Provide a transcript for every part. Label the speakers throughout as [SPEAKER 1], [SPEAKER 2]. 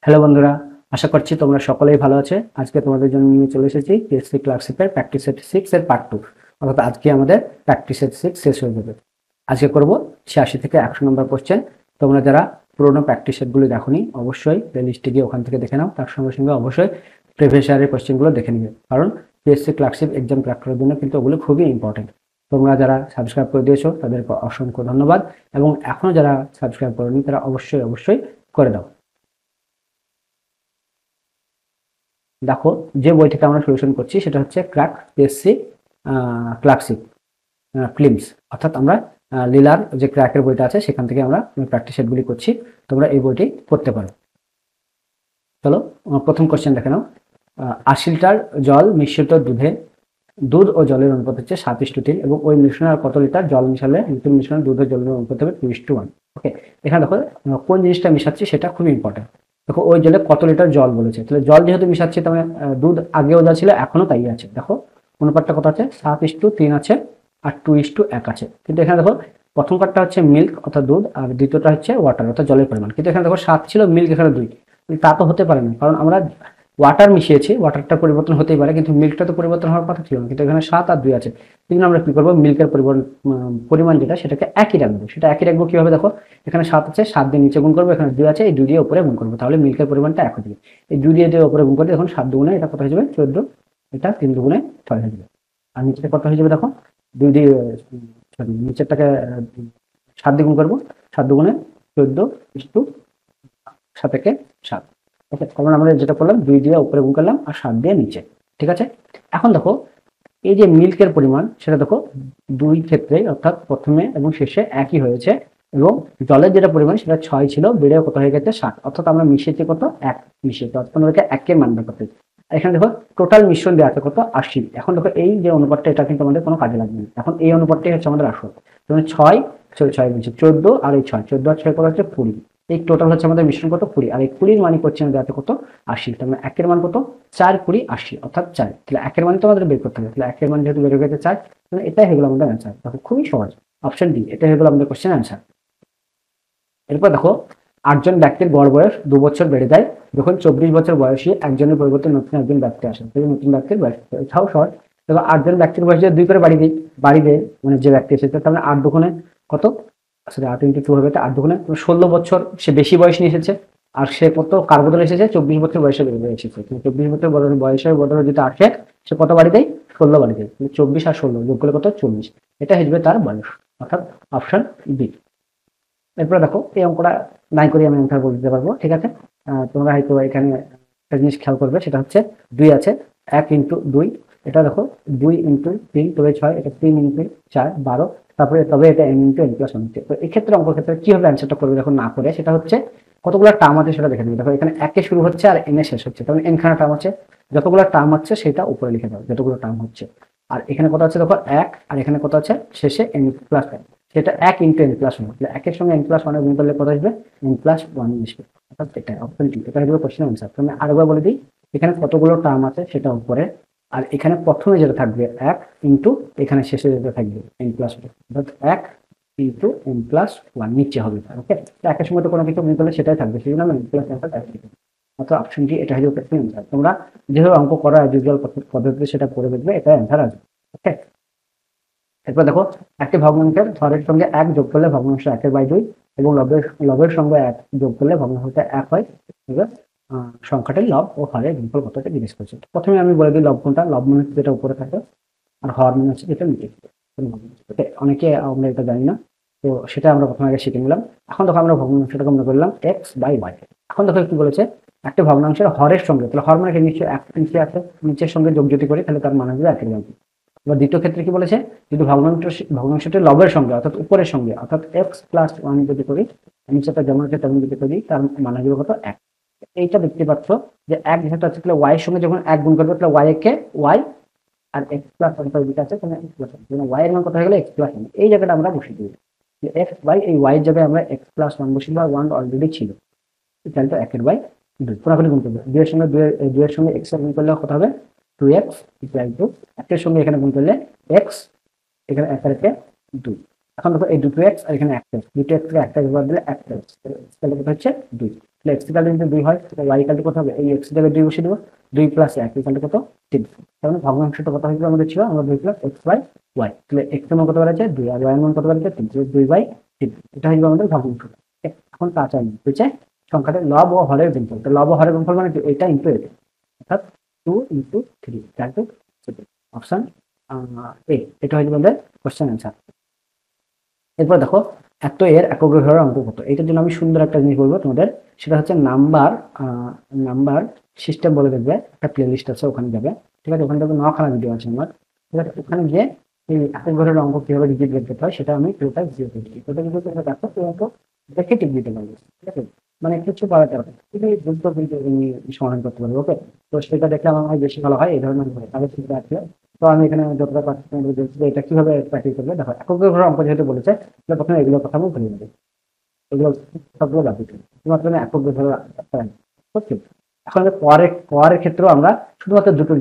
[SPEAKER 1] Hello বন্ধুরা, আশা করছি তোমরা সকলেই ভালো আছে। আজকে তোমাদের জন্য নিয়ে চলে এসেছি পিএসসি ক্লার্কশিপের প্র্যাকটিস সেট 6 এর পার্ট 2। অর্থাৎ আজকে আমাদের প্র্যাকটিস সেট 6 শেষ হয়ে যাবে। আজকে করব 86 থেকে 100 নম্বর কোশ্চেন। তোমরা যারা পুরোনো প্র্যাকটিস সেটগুলো দেখোনি অবশ্যই প্লেলিস্টে গিয়ে ওখান থেকে দেখে নাও। তার সঙ্গে সঙ্গে অবশ্যই প্রিভিয়াস ইয়ারের কোশ্চেনগুলো দেখে নিবে, কারণ পিএসসি ক্লার্কশিপ এক্সাম ক্র্যাক করার জন্য কিন্তু ওগুলো খুবই ইম্পর্টেন্ট। তোমরা যারা সাবস্ক্রাইব করে দিয়েছো তাদেরকে অসংখ্য ধন্যবাদ, এবং এখনও যারা সাবস্ক্রাইব করেনি তারা অবশ্যই অবশ্যই করে দাও। দেখো, যে বই থেকে আমরা সলিউশন করছি সেটা হচ্ছে ক্র্যাক পিএসসি ক্লার্কশিপ ফিল্মস। অর্থাৎ আমরা লীলার যে ক্র্যাকের বইটা আছে সেখান থেকে আমরা প্র্যাকটিস সেটগুলি করছি। তোমরা এই বইটি করতে পারো। চলো, প্রথম কোশ্চেন দেখে নাও। 80 লিটার জল মিশ্রিত দুধে দুধ ও জলের অনুপাত হচ্ছে 7:3, এবং ওই মিশ্রণে আর কত লিটার জল মিশালে নতুন মিশ্রণে দুধ ও জলের অনুপাত হবে 2:1। ওকে, এখানে দেখো কোন জিনিসটা মিশাচ্ছি সেটা খুবই ইম্পর্টেন্ট। দেখো, ওই জলে কত লিটার জল বলেছে, তাহলে জল যেহেতু মিশাচ্ছি তার মানে দুধ আগেও যা ছিল এখনো তাই আছে। দেখো অনুপাতটা কত আছে, 7:3 আছে, আর 2:1 আছে। কিন্তু এখানে দেখো প্রথম পার্টটা হচ্ছে মিল্ক অর্থাৎ দুধ, আর দ্বিতীয়টা হচ্ছে ওয়াটার অর্থাৎ জলের পরিমাণ। কিন্তু এখানে দেখো 7 ছিল, মিল্ক এখানে 2। তা তো হতে পারে না, কারণ আমরা ওয়াটার মিশিয়েছি, ওয়াটারটা পরিবর্তন হতেই পারে, কিন্তু মিল্কটা তো পরিবর্তন হওয়ার কথা ছিল না। কিন্তু এখানে 7 আর 2 আছে। এই জন্য আমরা কি করবো, মিল্কের পরিমাণ যেটা সেটাকে একই রাখবো। সেটা একই রাখবো কিভাবে, দেখো এখানে 7 আছে, 7 দিয়ে নিচে গুণ করবো, এখানে 2 আছে, এই 2 দিয়ে উপরে গুণ করবো, তাহলে মিল্কের পরিমাণটা এক হয়ে যাবে। এই 2 দিয়ে উপরে গুণ করলে এখন 7 দুগুণে এটা কত হয়ে যাবে, 14, এটা 3 দুগুণে 6 হয়ে যাবে। আর নিচেটা কত হয়ে যাবে, দেখো 2 দিয়ে সরি নিচেরটাকে 7 দিয়ে গুণ করবো, 7 দুগুণে 14 ইস্টু 7 একে 7। ওকে, কারণ আমরা যেটা করলাম 2 দিয়ে উপরে গুণ করলাম আর 7 দিয়ে নিচে। ঠিক আছে, এখন দেখো এই যে মিল্কের পরিমাণ সেটা দেখো দুই ক্ষেত্রে অর্থাৎ প্রথমে এবং শেষে একই হয়েছে, এবং জলের যেটা পরিমাণ সেটা 6 ছিল, বেড়ে কত হয়ে গেছে 7। অর্থাৎ আমরা মিশিয়েছি কত, 1 মিশিয়েছি, অর্থাৎ আমাদেরকে 1 এর মান বের করতে হবে। এখানে দেখো টোটাল মিশ্রণ দেওয়া আছে কত, 80। এখন দেখো এই যে অনুপাতটা এটা কিন্তু আমাদের কোনো কাজে লাগবে না। এখন এই অনুপাতটাই হচ্ছে আমাদের আসল। যেমন 6 বলছি 14, আর এই 6, 14 আর 6 কত হচ্ছে 20। এই টোটাল হচ্ছে আমাদের মিশ্রণ কত, 20। আর এই 20 মানই করছে আমাদের আছে কত, 80। তার মানে 1 এর মান কত, 4, 20, 80 অর্থাৎ 4। তাহলে 1 এর মান তো আমাদের বের করতে হবে। তাহলে 1 এর মান যেহেতু বের হয়ে গেছে 4, তাহলে এটাই হয়ে গেল আমাদের অ্যান্সার। দেখো খুবই সহজ, অপশন ডি এটা হয়ে গেল আমাদের কোশ্চেন অ্যান্সার। এরপর দেখো 8 জন ব্যক্তির গড় বয়স 2 বছর বেড়ে যায় যখন 24 বছর বয়সী একজনের পরিবর্তে নতুন একজন ব্যক্তি আসে। নতুন ব্যক্তির বয়স এটাও সহজ। দেখো 8 জন ব্যক্তির বয়স যদি 2 করে বাড়ি দেয় মানে যে ব্যক্তি এসেছে, তাহলে 8 দুগুণে কত, আসলে 8 × 2 হবে, 8 দুগুণে 16 বছর সে বেশি বয়স নিয়ে এসেছে। আর সে কত কার বদলে এসেছে, 24 বছর বয়সে বেড়ে এসেছে। 24 বছর বয়সের বদলে যদি আসে, সে কত বাড়ি দেয়, 16 বাড়ি দেয়। 24 আর 16 যোগ করলে কত, 40। এটা হিসেবে তার বয়স, অর্থাৎ অপশন বি। এরপরে দেখো এই অঙ্কটা নাই করে আমি অ্যান্সার বলে দিতে পারবো। ঠিক আছে, তোমরা হয়তো এখানে একটা জিনিস খেয়াল করবে, সেটা হচ্ছে 2 আছে, 1 × 2, এটা দেখো 2 × 3 তবে 6, এটা 3 × 4 12, তারপরে তবে এটা n × n+1 হচ্ছে। তো এই ক্ষেত্রে অঙ্কের ক্ষেত্রে কিভাবে অ্যান্সারটা করবে, দেখো না করে সেটা হচ্ছে কতগুলো টার্ম আছে সেটা দেখে নেবে। দেখো এখানে 1 এ শুরু হচ্ছে আর n এ শেষ হচ্ছে, তাহলে n খানা টার্ম আছে, যতগুলো টার্ম হচ্ছে সেটা উপরে লিখে দাও যতগুলো টার্ম হচ্ছে। আর এখানে কত আছে দেখো 1, আর এখানে কত আছে শেষে n+1, সেটা 1 × n+1। তাহলে 1 এর সঙ্গে n+1 গুণ করলে কত আসবে, n+1 আসবে। অর্থাৎ এটা অপশন ডি, এটা হলো কোশ্চেন आंसर। তো আমি আরেকবার বলে দিই, এখানে কতগুলো টার্ম আছে সেটা উপরে, আর এখানে প্রথমে যেটা থাকবে 1 ইনটু এখানে শেষে যেটা থাকবে n+1, অর্থাৎ 1 × n+1 নিচে হবে। ওকে, একের সঙ্গে তো কোনো কিছু গুণ করলে সেটাই থাকবে, সেই জন্য আমি n+1টা দেখি। অর্থাৎ অপশন ডি এটা হলো কোশ্চেন आंसर। তোমরা যেভাবে অঙ্ক করা ইউজুয়াল পদ্ধতিতে সেটা করে দেখবে, এটা অ্যান্সার আসবে। ওকে, এরপর দেখো একটি ভগ্নাংশের হরের সঙ্গে 1 যোগ করলে ভগ্নাংশ 1/2, এবং লবের সঙ্গে 1 যোগ করলে ভগ্নাংশটা 1 হয়। এবার সংখ্যাটির লব ও হরের গুণফল কত, এটা জিজ্ঞেস করছে। প্রথমে আমি বলে দিই লব কোনটা, লব মানে যেটা উপরে থাকে, আর হর মানে হচ্ছে যেটা নিচে থাকে। অনেকে আমরা এটা জানি না, তো সেটা আমরা প্রথমে আগে শিখে নিলাম। এখন দেখো আমরা ভগ্নাংশটাকে মনে করলাম x/y। এখন দেখো কি বলেছে, একটা ভগ্নাংশের হরের সঙ্গে, তাহলে হর মানে নিশ্চয়ই 1 নিচে আছে, নিচের সঙ্গে যোগ যদি করি তাহলে তার মান হবে 1 এর মান। এবার দ্বিতীয় ক্ষেত্রে কি বলেছে, যদি ভগ্নাংশটি লবের সঙ্গে অর্থাৎ উপরের সঙ্গে অর্থাৎ x+1 যদি করি, নিচেটা যেমন আছে তেমন যদি করি, তার মান হবে কত, 1। এইটা দেখতে পাচ্ছ যে 1 যেহেতু আছে, তাহলে y এর সঙ্গে যখন 1 গুণ করবে তাহলে y কে y, আর x+1 যেটা আছে তাহলে x+1, y এর মান কত হয়ে গেল, x+1। এই জায়গাটা আমরা বসিয়ে দিই, x বাই এই y এর জায়গায় আমরা x+1 বসিয়ে দিই, আর 1 অলরেডি ছিল, তাহলে তো 1 এর বাই 2 পুরোপুরি গুণ করবে। 2 এর সঙ্গে 2 এর সঙ্গে x এর গুণ করলে কত হবে, 2x = 1 এর সঙ্গে এখানে গুণ করলে x, এখানে 1 আর 1 2। এখন দেখো এই দুটো x আর এখানে 1x, দুটো x কে 1 টা ব্যবহার দিলে 1x, তাহলে কত হচ্ছে 2। তাহলে x ইকুয়াল যদি 2 হয় তাহলে y ইকুয়াল কত হবে, এই x জায়গায় 2 বসিয়ে দেবো, 2 প্লাস 1 ইকুয়াল কত 3। তার মানে ভগ্নাংশটা কত হয়েছিল আমাদের, ছিল আমরা 2 প্লাস x বাই y, তাহলে x এর মান কত বেড়েছে 2 আর y এর মান কত বেড়েছে 3, 2/3। এটা হয়ে যাবে আমাদের ভগ্নাংশটা। এখন কাজ আছে হচ্ছে সংখ্যাটা লব ও হরের গুণফল। তো লব ও হরের গুণফল মানে কি, এটা ইনটু এটা, অর্থাৎ 2 into 3 equal to option A. এটা হয়ে যাবে আমাদের কোশ্চেন অ্যান্সার। এরপর দেখো এত এর একক ঘরের অঙ্ক কত, এটার জন্য আমি সুন্দর একটা জিনিস বলবো তোমাদের, সেটা হচ্ছে নাম্বার সিস্টেম বলে দেখবে, একটা প্লে লিস্ট আছে ওখানে যাবে, ঠিক আছে, ওখানে দেখবে 9খানা ভিডিও আছে আমার, ঠিক আছে, ওখানে গিয়ে এই একক ঘরের অঙ্ক কিভাবে ডিজিট বের করতে হয় সেটা আমি পুরোটা ভিডিও করছি, ওটা কিন্তু তোমরা দেখো তো দেখে টিপ দিতে পারবে, ঠিক আছে, মানে কিছু পাওয়াতে হবে, ঠিক আছে, দ্রুত কিন্তু তুমি সমাধান করতে পারবে। ওকে, তো সেটা দেখলে আমার হয় বেশি ভালো হয়, এই ধরনের হয় তাহলে চিন্তা আসলে। তো আমি এখানে যতটা পারছি তোমাদের বলছি যে এটা কিভাবে প্র্যাকটিস করবে। দেখো একক ঘরের অঙ্ক যেহেতু বলেছে, তাহলে প্রথমে এগুলোর কথা আমি ভুলে নেবে, এগুলো সবগুলো বাদ দিতে হবে, শুধুমাত্র আমি একক ঘরের একটা করছি। এখন আমি পরের ক্ষেত্রেও আমরা শুধুমাত্র দুটো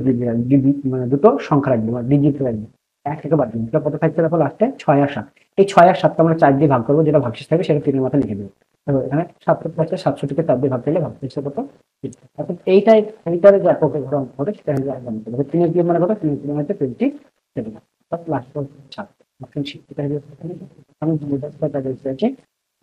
[SPEAKER 1] মানে দুটো সংখ্যা রাখবো, মানে ডিজিট রাখবো, এক থেকে বাদ দিবো, কত থাকছে দেখো লাস্টে 6 আর 7। এই 6 আর 7কে আমরা 4 দিয়ে ভাগ করবো, যেটা ভাগশেষ থাকবে সেটা 3 এর মাথায় লিখে দেবো। তো এখানে 700 700 4 দিয়ে ভাগ করলে ভাগশেষে কত 3। অর্থাৎ এইটার যে একক ঘর অঙ্ক হবে সেটা হলো একদম 3 এর মানে কত, 3 এর মানে হচ্ছে 27, অর্থাৎ লাস্ট 7। এটা হলো আমি বুঝাচ্ছি,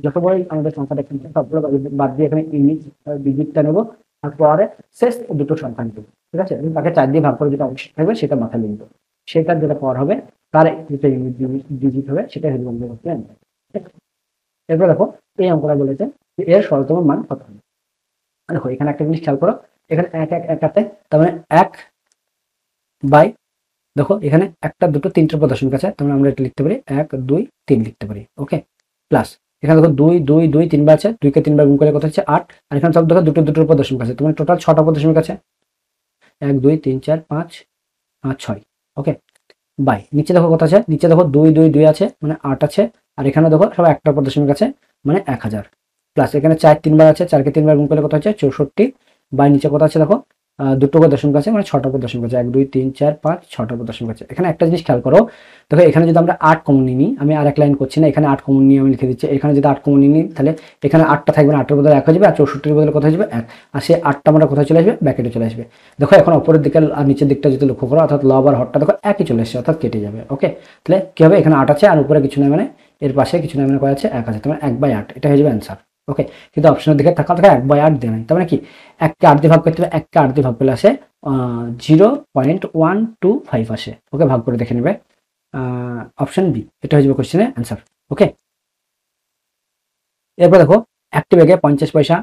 [SPEAKER 1] যত বড় আমাদের সংখ্যাটা কিন্তু সবগুলো বাদ দিয়ে এখানে ইউনিট ডিজিটটা নেবো, আর পরে শেষ দুটো সংখ্যা নেবো, ঠিক আছে, এবং তাকে 4 দিয়ে ভাগ করে যেটা অবশ্যই থাকবে সেটা মাথায় লিখবো, সেটার যেটা পর হবে তার যেটা ইউনিট ডিজিট হবে সেটা হলো আমাদের হচ্ছে answer। এরপর দেখো এই অঙ্কটা বলেছে যে এর সরলতম মান কত হবে। দেখো এখানে একটা জিনিস খেয়াল করো, এখানে এক আছে, তার মানে 1 বাই, দেখো এখানে একটা দুটো তিনটে পদ দশমিক আছে, তার মানে আমরা এটা লিখতে পারি 1 2 3 লিখতে পারি। ওকে, প্লাস এখানে দেখো 2 2 2 3বার আছে, 2 কে 3বার গুণ করলে কত হচ্ছে 8, আর এখানে সব দেখো দুটোর পদ দশমিক আছে, তোমার টোটাল 6টা পদ দশমিক আছে, 1 2 3 4 5 6। ওকে, বাই নিচে দেখো কত আছে, নিচে দেখো 2 2 2 আছে মানে 8 আছে, আর এখানে দেখো সব একটা পদ দশমিক আছে মানে 1000, প্লাস এখানে 4 3বার আছে, 4 কে 3বার গুণ করলে কত হচ্ছে 64, বাই নিচে কত আছে দেখো দুটো পদ দশমিক আছে মানে 6টা পদ দশমিক আছে, 1 2 3 4 5 6টা পদ দশমিক আছে। এখানে একটা জিনিস খেয়াল করো, দেখো এখানে যদি আমরা 8 কমন নিই, আমি আর এক লাইন করছি না, এখানে 8 কমন নিয়ে আমি লিখে দিচ্ছি, এখানে যদি 8 কমন নিই তাহলে এখানে 8টা থাকবে না, 8এর বদলে 1 হয়ে যাবে, আর 64 বদলে কত হয়ে যাবে 1, আর সেই 8টা আমরা কোথায় চলে আসবে ব্র্যাকেটে চলে আসবে। দেখো এখন উপরের দিকে আর নিচের দিকটা যদি লক্ষ্য করো, অর্থাৎ লব আর হরটা দেখো একই চলে আসছে, অর্থাৎ কেটে যাবে। ওকে, তাহলে কি হবে, এখানে 8 আছে আর উপরে কিছু নাই মানে এর পাশে কিছু নাই মানে কত আছে 1 আছে, তার মানে 1/8 এটা হয়ে যাবে অ্যান্সার। ওকে, কিন্তু অপশনের দিকে থাকা 1/8 দেয় নাই, তার মানে কি 1কে 8 দিয়ে ভাগ করতে হবে, 1কে 8 দিয়ে ভাগ করলে আসে 0.125 আসে। ওকে, ভাগ করে দেখে নেবে, অপশন বি এটা হয়ে যাবে কোশ্চেনের অ্যান্সার। ওকে, এরপর দেখো একটি ব্যাগে 50 পয়সা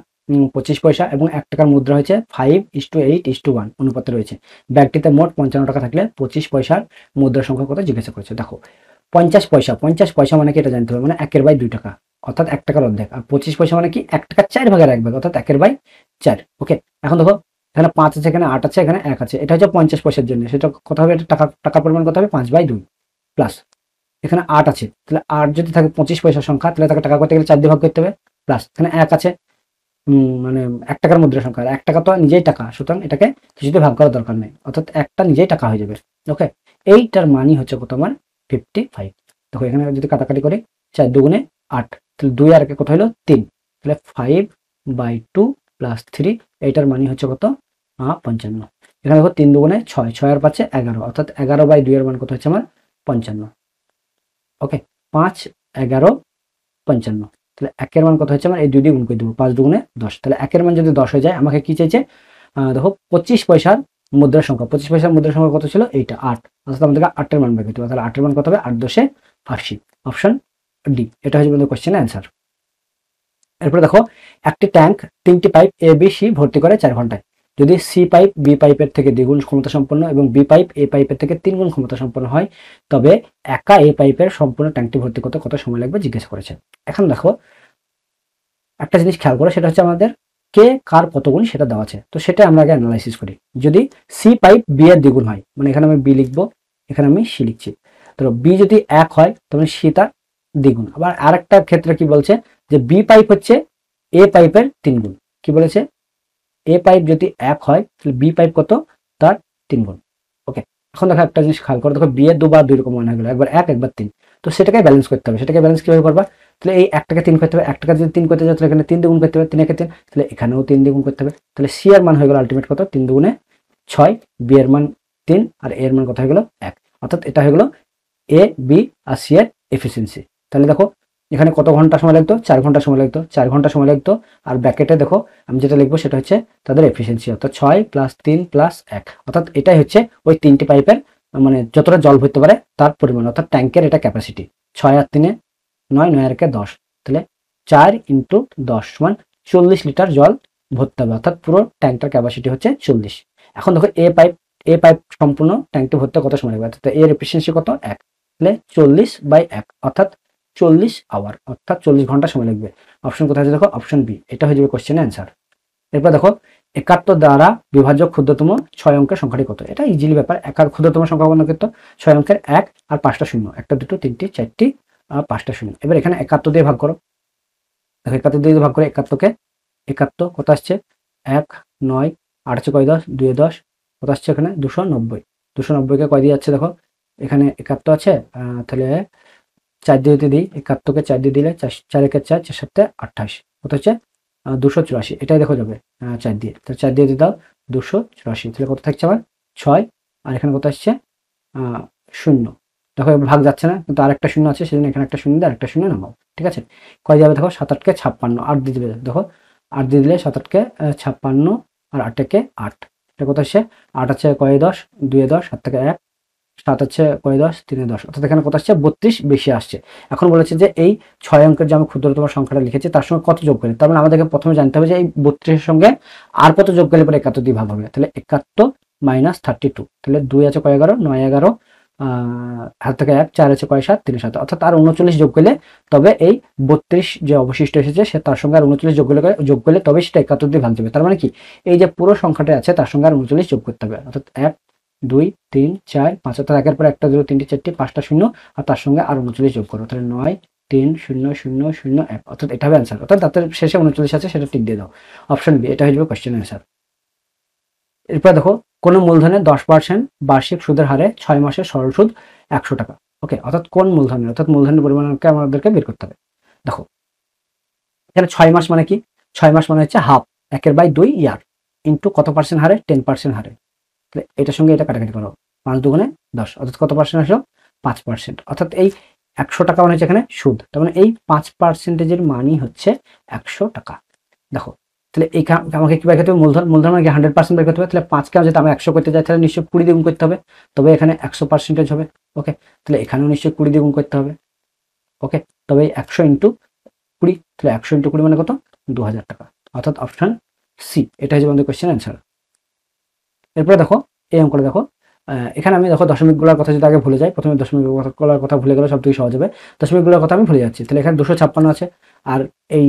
[SPEAKER 1] 25 পয়সা এবং 1 টাকার মুদ্রা হয়েছে 5:8:1 অনুপাতে রয়েছে। ব্যাগটিতে মোট 55 টাকা থাকলে 25 পয়সার মুদ্রার সংখ্যা কত জিজ্ঞাসা করেছে। দেখো 50 পয়সা মানে কি এটা জানতে হবে, মানে 1/2 টাকা, অর্থাৎ 1 টাকার অর্ধেক, আর 25 পয়সা মানে কি 1 টাকা 4 ভাগের 1 ভাগ, অর্থাৎ 1/4। ওকে, এখন দেখো এখানে 5 আছে, এখানে 8 আছে, এখানে 1 আছে, এটা হচ্ছে 50 পয়সার জন্য, সেটা কত হবে, এটা টাকার পরিমাণ কত হবে 5/2, প্লাস এখানে 8 আছে, তাহলে 8 যদি থাকে 25 পয়সার সংখ্যা, তাহলে তাকে টাকা করতে গেলে 4 দিয়ে ভাগ করতে হবে, প্লাস এখানে 1 আছে, মানে 1 টাকার মুদ্রা সংখ্যা, 1 টাকা তো নিজেই টাকা, সুতরাং এটাকে কিছুতে ভাগ করার দরকার নেই, অর্থাৎ একটা নিজেই টাকা হয়ে যাবে। ওকে, এইটার মানই হচ্ছে কত আমার 55। দেখো এখানে যদি কাটাকাটি করি 4 2 8, তাহলে 2 আর 1 কত হলো 3, তাহলে 5/2 প্লাস 3, এইটার মানই হচ্ছে কত 55। এখানে দেখো 3 2 6, 6 আর 5 11, অর্থাৎ 11/2 এর মান কত হচ্ছে আমার 55। ওকে, 5 11 55, তাহলে 1 এর মান কত হচ্ছে আমার, এই 2 দিয়ে গুণ করে দেবো, 5 2 10, তাহলে 1 এর মান যদি 10 হয়ে যায় আমাকে কি চাইছে, দেখো 25 পয়সার মুদ্রার সংখ্যা, 25 পয়সার মুদ্রার সংখ্যা কত ছিল এইটা 8, অর্থাৎ আমাদেরকে 8 এর মান বের করতে হবে, তাহলে 8 এর মান কত হবে 8 10 80, অপশন ডি এটা হচ্ছে আমাদের কোশ্চেনের অ্যান্সার। এরপরে দেখো একটি ট্যাঙ্ক 3টি পাইপ এ বি সি ভর্তি করে 4 ঘন্টায়, যদি সি পাইপ বি পাইপের থেকে দ্বিগুণ ক্ষমতা সম্পন্ন এবং বি পাইপ এ পাইপের থেকে 3 গুণ ক্ষমতা সম্পন্ন হয়, তবে একা এ পাইপের সম্পূর্ণ ট্যাঙ্কটি ভর্তি করতে কত সময় লাগবে জিজ্ঞাসা করেছে। এখন দেখো একটা জিনিস খেয়াল করো, সেটা হচ্ছে আমাদের কে কার কত গুণ সেটা দেওয়া আছে, তো সেটা আমরা আগে অ্যানালাইসিস করি। যদি সি পাইপ বি এর দ্বিগুণ হয়, মানে এখানে আমি বি লিখবো, এখানে আমি সি লিখছি, তো বি যদি 1 হয় তবে সি তার দ্বিগুণ। আবার আরেকটা ক্ষেত্রে কি বলছে যে বি পাইপ হচ্ছে এ পাইপের 3 গুণ, কি বলেছে এ পাইপ যদি 1 হয় তাহলে বি পাইপ কত তার 3 গুণ। ওকে, এখন দেখো একটা জিনিস খেয়াল করো, দেখো বি এর দুবার দুই রকম মান হয়ে গেল, একবার 1 একবার 3, তো সেটাকে ব্যালেন্স করতে হবে। সেটাকে ব্যালেন্স কিভাবে করবা, তাহলে এই 1 টাকা 3 করতে হবে, 1 টাকা যদি 3 করতে যাও তাহলে এখানে 3 দিয়ে গুণ করতে হবে, 3 একে 3, তাহলে এখানেও 3 দিয়ে গুণ করতে হবে। তাহলে সি এর মান হয়ে গেল আলটিমেট কত, 3 দুগুণে 6, বি এর মান 3 আর এ এর মান কত হয়ে গেল 1। অর্থাৎ এটা হয়ে গেল এ, বি আর সি এর এফিসিয়েন্সি। তাহলে দেখো এখানে কত ঘন্টা সময় লাগতো, 4 ঘন্টা সময় লাগতো, 4 ঘন্টা সময় লাগতো। আর ব্র্যাকেটে দেখো আমি যেটা লিখবো সেটা হচ্ছে তাদের এফিসিয়েন্সি, অর্থাৎ 6 + 3 + 1, অর্থাৎ এটাই হচ্ছে ওই 3টি পাইপের মানে যতটা জল ভরতে পারে তার পরিমাণ, অর্থাৎ ট্যাঙ্কের এটা ক্যাপাসিটি। 6 আর 3 9, 9 আর 1 10, তাহলে 4 × 10 সমান 40 লিটার জল ভরতে হবে, অর্থাৎ পুরো ট্যাঙ্কটার ক্যাপাসিটি হচ্ছে 40। এখন দেখো এ পাইপ সম্পূর্ণ ট্যাঙ্কটি ভরতে কত সময় লাগবে, অর্থাৎ এর এফিসিয়েন্সি কত 1, তাহলে 40/1 অর্থাৎ 40 আওয়ার, অর্থাৎ 40 ঘন্টা সময় লাগবে। অপশন কোথায় আছে দেখো, অপশন বি, এটা হয়ে যাবে কোশ্চেনের অ্যান্সার। এরপর দেখো 71 দ্বারা বিভাজ্য ক্ষুদ্রতম 6 অঙ্কের সংখ্যাটি কত। এটা ইজিলি ব্যাপার, ক্ষুদ্রতম সংখ্যা গণনা করতে 6 অঙ্কের 1 আর 5টা শূন্য, 1টা 2টো 3টি 4টি আর 5টা শূন্য। এবার এখানে 71 দিয়ে ভাগ করো, দেখো 71 দিয়ে ভাগ করে 71 কত আসছে 1, 9, 8 হচ্ছে কয় 10, 2 10, কত আসছে এখানে 290, 290কে কয় দিয়ে যাচ্ছে দেখো এখানে 71 আছে, তাহলে 4 দিয়ে যদি দিই, 71কে 4 দিয়ে দিলে 4 একে 4, 4 7 28, কত হচ্ছে 284, এটাই দেখো যাবে 4 দিয়ে, তাহলে 4 দিয়ে দাও 284, তাহলে কত থাকছে আমার 6, আর এখানে কত আসছে 0। দেখো ভাগ যাচ্ছে না, কিন্তু আরেকটা শূন্য আছে, সেজন্য এখানে একটা শূন্য দিয়ে আরেকটা শূন্য নামাও, ঠিক আছে। কয় যাবে দেখো 7 8কে 56, 8 দিয়ে দিবে, দেখো 8 দিয়ে দিলে 7 8কে 56 আর 8 একে 8, এটা কত আসছে 8 আছে কয় 10, 2 10, 7 থেকে 1, 7 হচ্ছে কয় 10, 3 10, অর্থাৎ এখানে কত আসছে 32 বেশি আসছে। এখন বলেছে যে এই 6 অঙ্কের যে আমি ক্ষুদ্রতম সংখ্যাটা লিখেছি তার সঙ্গে কত যোগ করি, তার মানে আমাদেরকে প্রথমে জানতে হবে যে এই 32 এর সঙ্গে আর কত যোগ করলে পরে 71 দিয়ে ভাগ হবে। তাহলে 71 - 32, তাহলে 2 আছে কয় 11, 9 11, হাত থেকে 1, 4 আছে কয় 7, 3 7, অর্থাৎ আর 39 যোগ করলে তবে এই 32 যে অবশিষ্ট এসেছে সে তার সঙ্গে আর 39 যোগ করলে তবে সেটা 71 দিয়ে ভাগ যাবে। তার মানে কি এই যে পুরো সংখ্যাটা আছে তার সঙ্গে আর 39 যোগ করতে হবে, অর্থাৎ 1 2 3 4 5, অর্থাৎ একের পর একটা 0 3টি 4টি 5টা শূন্য আর তার সঙ্গে আর 39 যোগ করো, তাহলে 9 3 0 0 0 1, অর্থাৎ এটা হবে অ্যান্সার। অর্থাৎ তাদের শেষে 39 আছে, সেটা টিক দিয়ে দাও, অপশন বি, এটা হয়ে যাবে কোশ্চেন অ্যান্সার। এরপর দেখো কোন মূলধনের 10% বার্ষিক সুদের হারে 6 মাসের সরল সুদ 100 টাকা। ওকে, অর্থাৎ কোন মূলধনের, অর্থাৎ মূলধনের পরিমাণকে আমাদেরকে বের করতে হবে। দেখো এখানে 6 মাস মানে কি, 6 মাস মানে হচ্ছে হাফ, 1/2 ইয়ার ইন্টু কত পার্সেন্ট হারে, 10% হারে, তাহলে এটার সঙ্গে এটা কাটাকাটি করো, 5 দুগুণে 10, অর্থাৎ কত পার্সেন্ট আসলো 5%, অর্থাৎ এই 100 টাকা মানে হচ্ছে এখানে সুদ, তার মানে এই 5%-এর মানই হচ্ছে 100 টাকা। দেখো তাহলে এই আমাকে কি বের করতে হবে, মূলধন মানে 100% বের করতে হবে, তাহলে 5কে যদি আমি 100 করতে যাই তাহলে নিশ্চয়ই 20 দিয়ে গুণ করতে হবে, তবে এখানে 100% হবে। ওকে, তাহলে এখানেও নিশ্চয়ই 20 দিয়ে গুণ করতে হবে। ওকে, তবে 100 × 20, তাহলে 100 × 20 মানে কত 2000 টাকা, অর্থাৎ অপশন সি, এটা হচ্ছে আমাদের কোশ্চেন অ্যান্সার। এরপরে দেখো এই অঙ্কটা দেখো, এখানে আমি দেখো দশমিকগুলোর কথা যদি আগে ভুলে যাই, প্রথমে দশমিকগুলোর কথা ভুলে গেলে সব থেকে সহজ হবে, দশমিকগুলোর কথা আমি ভুলে যাচ্ছি, তাহলে এখানে 256 আছে আর এই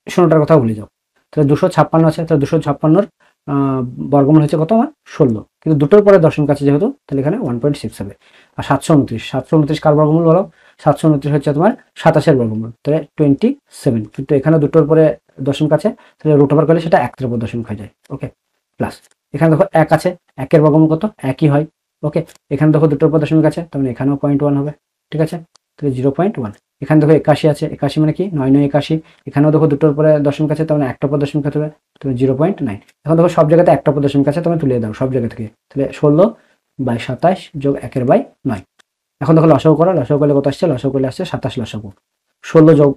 [SPEAKER 1] 0টার কথা ভুলে যাও, তাহলে 256 আছে, তাহলে 256-র বর্গমূল হচ্ছে কত আমার 16, কিন্তু দুটোর পরে দশমিক আছে যেহেতু, তাহলে এখানে 1.6 হবে। আর 729 কার বর্গমূল বলো, 729 হচ্ছে তোমার 27-এর বর্গমূল, তাহলে 27, কিন্তু এখানে দুটোর পরে দশমিক আছে, তাহলে রুট ওভার করলে সেটা 1-এর উপর দশমিক হয়ে যায়। ওকে, প্লাস এখানে দেখো 1 আছে, 1-এর বর্গমূল কত, 1ই হয়। ওকে, এখানে দেখো দুটোর পর দশমিক আছে, তার মানে এখানেও 0.1 হবে, ঠিক আছে, তাহলে 0.1। এখানে দেখো 81 আছে, 81 মানে কি 9 9 81, এখানেও দেখো দুটোর পরে দশমিক আছে, তার মানে একটা পর দশমিক হতে হবে, তাহলে 0.9। এখন দেখো সব জায়গাতে একটা পর দশমিক আছে, তোমরা তুলে দাও সব জায়গা থেকে, তাহলে 16/27 যোগ 1/9। এখন দেখো লসাগু করো, লসাগু করলে কত আসছে, লসাগু করলে আসছে 27 লসাগু, 16 যোগ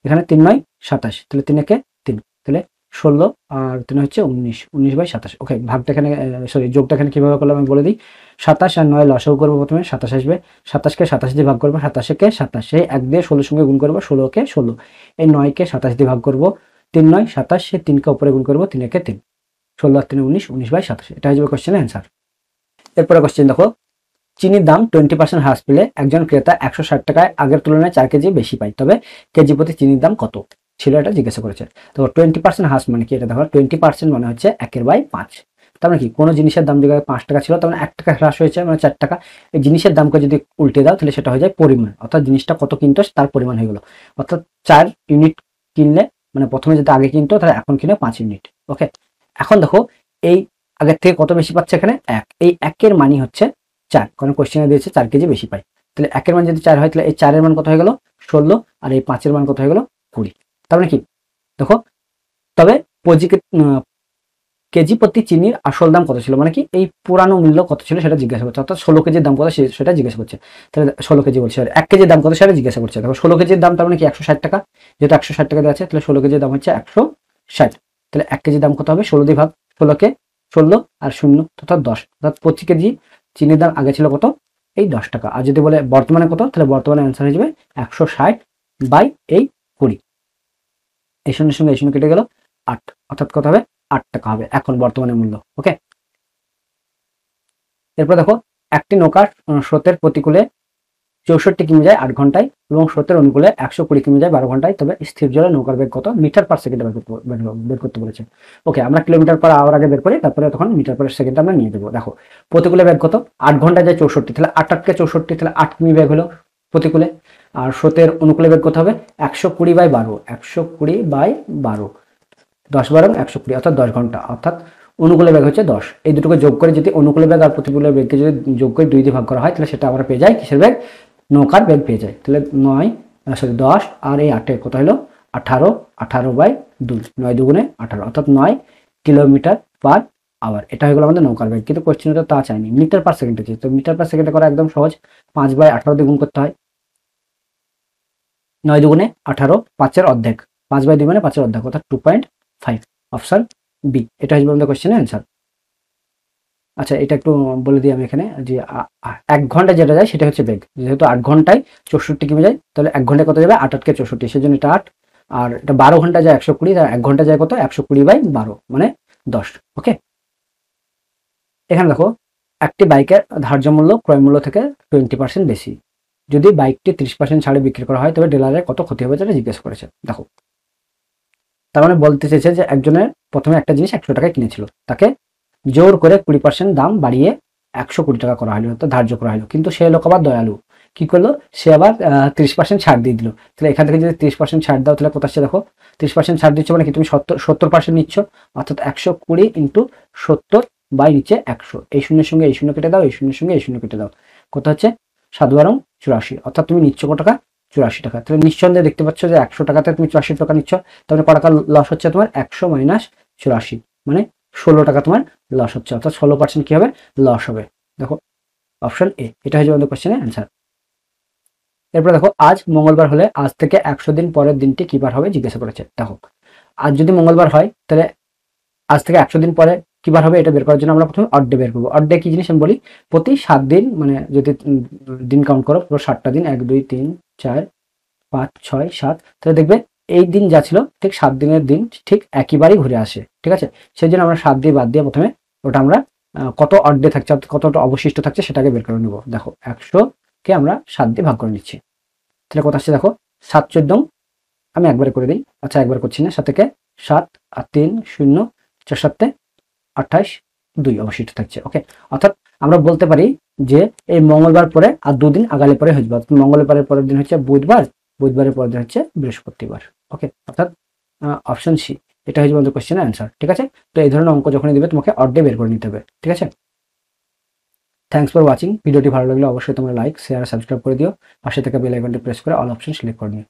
[SPEAKER 1] এখানে 3 9 27, তাহলে 3 একে 3, তাহলে 16 আর 3 হচ্ছে 19, 19/27। ওকে, ভাগটা এখানে সরি যোগটা এখানে কিভাবে করলাম আমি বলে দিই, 27 আর 9 লসাগু করবো, প্রথমে 27 আসবে, 27কে 27 দিয়ে ভাগ করবো, 27কে 27, সেই 1 দিয়ে 16 সঙ্গে গুণ করবো, 16কে 16, এই 9কে 27 দিয়ে ভাগ করবো, 3 9 27, সেই 3কে উপরে গুণ করবো, 3 একে 3, 16 আর 3 19, 19/27, এটা হয়ে যাবে কোশ্চেনের অ্যান্সার। এরপরে কোশ্চেন দেখো, চিনির দাম 20% হ্রাস পেলে একজন ক্রেতা 160 টাকায় আগের তুলনায় 4 কেজি বেশি পায়, তবে কেজি প্রতি চিনির দাম কত ছিল, এটা জিজ্ঞাসা করেছে। তো 20% হ্রাস মানে কি, এটা দেখো 20% মানে হচ্ছে 1/5, তার মানে কি কোনো জিনিসের দাম যদি 5 টাকা ছিল, তার মানে 1 টাকা হ্রাস হয়েছে, মানে 4 টাকা। এই জিনিসের দামকে যদি উল্টে দাও তাহলে সেটা হয়ে যায় পরিমাণ, অর্থাৎ জিনিসটা কত কিনতো তার পরিমাণ হয়ে গেল, অর্থাৎ 4 ইউনিট কিনলে, মানে প্রথমে যদি আগে কিনতো তাহলে এখন কিনে 5 ইউনিট। ওকে, এখন দেখো এই আগের থেকে কত বেশি পাচ্ছে, এখানে 1, এই 1-এর মানই হচ্ছে 4, কারণ কোশ্চেনে দিয়েছে 4 কেজি বেশি পাই, তাহলে 1-এর মান যদি 4 হয় তাহলে এই 4-এর মান কত হয়ে গেল 16, আর এই 5-এর মান কত হয়ে গেল 20। তার মানে কি দেখো, তবে কেজি প্রতি চিনির আসল দাম কত ছিল, মানে কি এই পুরানো মূল্য কত ছিল সেটা জিজ্ঞাসা করছে, অর্থাৎ 16 কেজির দাম কত সেটা জিজ্ঞাসা করছে। তাহলে 16 কেজি বলছে, আর 1 কেজির দাম কত সেটা জিজ্ঞাসা করছে। দেখো 16 কেজির দাম তার মানে কি 160 টাকা, যেহেতু 160 টাকা দেওয়া আছে তাহলে 16 কেজির দাম হচ্ছে 160। তাহলে 1 কেজির দাম কত হবে, 16 দিয়ে ভাগ, 16কে 16 আর 0 অর্থাৎ 10, অর্থাৎ 25 কেজি চিনির দাম আগে ছিল কত, এই 10 টাকা। আর যদি বলে বর্তমানে কত, তাহলে বর্তমানে অ্যান্সার হয়ে যাবে 160 বাই এই 20। এই শূন্যের সঙ্গে এই শূন্য কেটে গেল 8, অর্থাৎ কত হবে 8 টাকা হবে এখন বর্তমানে মূল্য। ওকে, এরপর দেখো একটি নৌকার স্রোতের প্রতিকূলে 64 কিমি যায় 8 ঘন্টায় এবং স্রোতের অনুকূলে 120 কিমি যায় 12 ঘন্টায়, তবে স্থির জলে নৌকার বেগ কত মিটার পার সেকেন্ডে বের করতে বলেছে। ওকে, আমরা কিলোমিটার পার আওয়ার আগে বের করি, তারপরে তখন মিটার পার সেকেন্ড আমরা নিয়ে দেবো। দেখো প্রতিকূলে বেগ কত, 8 ঘন্টায় যায় 64, তাহলে 8 8 কে 64, তাহলে 8 কিমি বেগ হলো প্রতিকূলে। আর স্রোতের অনুকূলে বেগ কত হবে 120 বাই 12, 120 বাই 12, 10 12 120 অর্থাৎ 10 ঘন্টা, অর্থাৎ অনুকূলে বেগ হচ্ছে 10। এই দুটোকে যোগ করে যদি অনুকূলে বেগ আর প্রতিকূলে বেগকে যদি যোগ করে 2 দিয়ে ভাগ করা হয়, তাহলে সেটা আমরা পেয়ে যাই কিসের বেগ, নৌকার বেগ পেয়ে যায়। তাহলে 10 আর এই 8 কত হলো 18, 18 বাই 2, 9 দুগুণে 18, অর্থাৎ 9 কিলোমিটার পার আওয়ার। এটা হয়ে গেল আমাদের নৌকার বেগ, কিন্তু কোশ্চেনে তো তা চাইনি, মিটার পার সেকেন্ডে চাই। তো মিটার পার সেকেন্ডে করা একদম সহজ, 5 বাই 18 দিয়ে গুণ করতে হয়, 9 দুগুণে 18, 5-এর অর্ধেক, 5 বাই 2 মানে 5-এর অর্ধেক, অর্থাৎ 2.5, অপশন বি, এটা হচ্ছে আমাদের কোশ্চেনের অ্যান্সার। আচ্ছা, এটা একটু বলে দিই আমি এখানে যে 1 ঘন্টা যেটা যায় সেটা হচ্ছে বেগ, যেহেতু 8 ঘন্টায় 64 কিমি যায়, তাহলে 1 ঘন্টায় কত যাবে 8 8 কে 64, সেজন্য এটা 8। আর এটা 12 ঘন্টা যায় 120, তার 1 ঘন্টা যায় কত 120 বাই 12 মানে 10। ওকে, এখানে দেখো একটি বাইকের ধার্য মূল্য ক্রয় মূল্য থেকে 20% বেশি, যদি বাইকটি 30% ছাড়ে বিক্রি করা হয় তবে ডিলারের কত ক্ষতি হবে সেটা জিজ্ঞেস করেছে। দেখো তার মানে বলতে চেয়েছে যে একজনের প্রথমে একটা জিনিস 100 টাকায় কিনেছিল, তাকে জোর করে 20% দাম বাড়িয়ে 120 টাকা করা হলো, তো ধার্য করা হলো, কিন্তু সে লোক আবার দয়ালু, কি করলো সে আবার 30% ছাড় দিয়ে দিল। তাহলে এখান থেকে যদি 30% ছাড় দাও তাহলে কত আসছে দেখো, 30% ছাড় দিচ্ছ মানে কি তুমি 70% নিচ্ছ, অর্থাৎ 120 ইন্টু 70 বাই নিচে 100, এই শূন্যের সঙ্গে এই শূন্য কেটে দাও, এই শূন্যের সঙ্গে এই শূন্য কেটে দাও, কত হচ্ছে 7 12 84, অর্থাৎ তুমি নিচ্ছ কত টাকা 84 টাকা। তাহলে নিঃসন্দেহে দেখতে পাচ্ছ যে 100 টাকাতে তুমি 84 টাকা নিচ্ছ, তাহলে কত টাকা লস হচ্ছে তোমার 100 মাইনাস 84, মানে 16 টাকা তোমার লস হচ্ছে, অর্থাৎ 16% কি হবে লস হবে। দেখো অপশন এ, এটা হচ্ছে আমাদের কোশ্চেনের অ্যান্সার। এরপর দেখো আজ মঙ্গলবার হলে আজ থেকে 100 দিন পরের দিনটি কি বার হবে জিজ্ঞাসা করেছে। দেখো আজ যদি মঙ্গলবার হয় তাহলে আজ থেকে 100 দিন পরে কি বার হবে, এটা বের করার জন্য আমরা প্রথমে অড ডে বের করবো। অড ডে কি জিনিস আমি বলি, প্রতি 7 দিন, মানে যদি দিন কাউন্ট করো পুরো 7টা দিন, 1 2 3 4 5 6 7, তাহলে দেখবে এই দিন যা ছিল ঠিক 7 দিনের দিন ঠিক একইবারই ঘুরে আসে, ঠিক আছে। সেই জন্য আমরা 7 দিয়ে বাদ দিয়ে প্রথমে ওটা আমরা কত অড ডে থাকছে কতটা অবশিষ্ট থাকছে সেটাকে বের করে নেবো। দেখো 100কে আমরা 7 দিয়ে ভাগ করে নিচ্ছি, তাহলে কত আসছে দেখো 7 14, আমি একবারে করে দিই, আচ্ছা একবার করছি না, 7 7 আর 3 0, 4 7 28 2 অবশিষ্ট থাকছে। ওকে, অর্থাৎ আমরা বলতে পারি যে এই মঙ্গলবার পরে আর 2 দিন আগালে পরে হয়ে যাবে, মঙ্গলবারের পরের দিন হচ্ছে বুধবার, বুধবারের পরের দিন হচ্ছে বৃহস্পতিবার। ওকে, অর্থাৎ অপশন সি, এটা হচ্ছে আমাদের কোশ্চেনের অ্যান্সার। ঠিক আছে, তো এই ধরনের অঙ্ক যখনই দিবে তোমাকে অড ডে বের করে নিতে হবে। ঠিক আছে, থ্যাংকস ফর ওয়াচিং। ভিডিওটি ভালো লাগলে অবশ্যই তোমরা লাইক শেয়ার সাবস্ক্রাইব করে দিও, পাশে থাকা বেল আইকনটি প্রেস করে অল অপশন সিলেক্ট করে নিও।